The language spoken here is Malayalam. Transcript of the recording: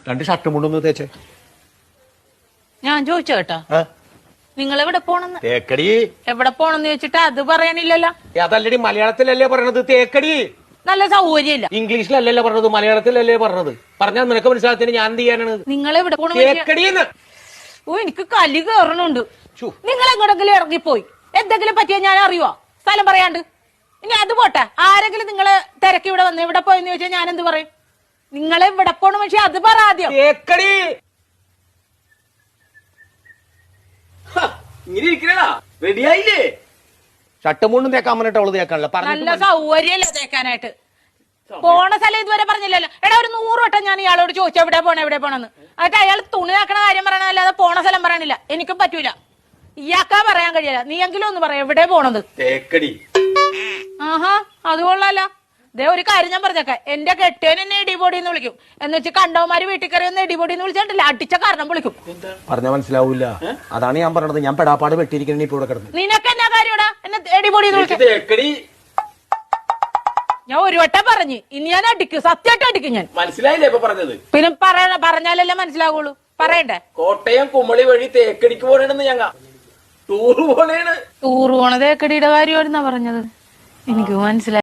2 ഷർട്ടും മുണ്ടൊന്ന് തേച്ചേ. ഞാൻ ചോദിച്ചു കേട്ടാ, നിങ്ങൾ എവിടെ പോണെന്ന്? തേക്കടി. എവിടെ പോണെന്ന് ചോദിച്ചിട്ട് അത് പറയാനില്ലല്ലോ. അതല്ലടി, മലയാളത്തിലല്ലേ പറയണത് തേക്കടി. നല്ല സൗകര്യമില്ല. ഇംഗ്ലീഷിലല്ലല്ലോ പറഞ്ഞത്, മലയാളത്തിലല്ലേ പറഞ്ഞത്. പറഞ്ഞാൽ നിനക്ക് മനസ്സിലാകത്തിന് ഞാൻ എന്ത് ചെയ്യാനാണ്? നിങ്ങൾ എവിടെ പോണ? തേക്കടിന്ന്. ഓ, എനിക്ക് കലി കയറണുണ്ട്. നിങ്ങൾ എങ്ങോട്ടെങ്കിലും ഇറങ്ങിപ്പോയി എന്തെങ്കിലും പറ്റിയാ ഞാൻ അറിയുവോ? സ്ഥലം പറയാണ്ട്. ഇനി അത് പോട്ടെ, ആരെങ്കിലും നിങ്ങള് തിരക്കി ഇവിടെ വന്ന് ഇവിടെ പോയെന്ന് ചോദിച്ചാൽ ഞാൻ എന്ത് പറയും? നിങ്ങളെ ഇവിടെ പോണ പക്ഷെ അത് പറ ആദ്യം. തേക്കടി. ഇങ്ങനെ ഇരിക്കണ റെഡിയായില്ലേ? ഷർട്ടും മുണ്ടും തേക്കാൻ പറഞ്ഞിട്ട് അവള് തേക്കാനല്ല. നല്ല സൗകര്യല്ല തേക്കാനായിട്ട്. പോണ സ്ഥലം ഇതുവരെ പറഞ്ഞില്ലല്ലോ. എടാ, ഒരു 100 വട്ടം ഞാൻ ഇയാളോട് ചോദിച്ചു എവിടെ പോണെന്ന്. എന്നിട്ട് അയാൾ തുണി നാക്കണ കാര്യം പറയണല്ലാതെ പോണ സ്ഥലം പറയണില്ല. എനിക്കും പറ്റൂല. ഇയാൾക്കാ പറയാൻ കഴിയില്ല. നീ എങ്കിലും ഒന്ന് പറയാം എവിടെ പോണത്. തേക്കടി. ആഹാ, അത് കൊള്ളാലോ. ദേ ഒരു കാര്യം ഞാൻ പറഞ്ഞേക്കാം, എന്റെ കെട്ടിയൻ എന്നെ ഇടിപൊടി എന്ന് വിളിക്കും. എന്ന് വെച്ച് കണ്ടവന്മാര് വീട്ടിൽ കയറി ഒന്ന് ഇടിപൊടി എന്ന് വിളിച്ചിട്ടില്ല, അടിച്ച കാരണം വിളിക്കും. പറഞ്ഞാൽ മനസ്സിലാവൂല. അതാണ് ഞാൻ പറഞ്ഞത്. ഞാൻ പെടാപ്പാട് വെട്ടിയിരിക്കണ ഇപ്പൊ ഇവിടെ കിടന്നു. നിനക്ക് എന്നാ കാര്യടാ എന്നെ ഇടിപൊടി എന്ന് വിളിക്കും? തേക്കടി. ഞാൻ ഒരു വട്ടം പറഞ്ഞു, ഇനി ഞാൻ അടിക്കും, സത്യമായിട്ട് അടിക്കും ഞാൻ. മനസ്സിലായില്ലേ ഇപ്പൊ പറഞ്ഞത്? പിന്നെ പറഞ്ഞാലല്ലേ മനസ്സിലാവുള്ളൂ. പറയണ്ടേ? കോട്ടയം കുമളി വഴി തേക്കടിക്ക് പോണേണെന്ന് ഞങ്ങ ടൂറ് പോണേണ്. ടൂറ് പോണത് തേക്കടിയുടെ കാര്യമായിരുന്നാ പറഞ്ഞത്. എനിക്ക് മനസ്സിലായി.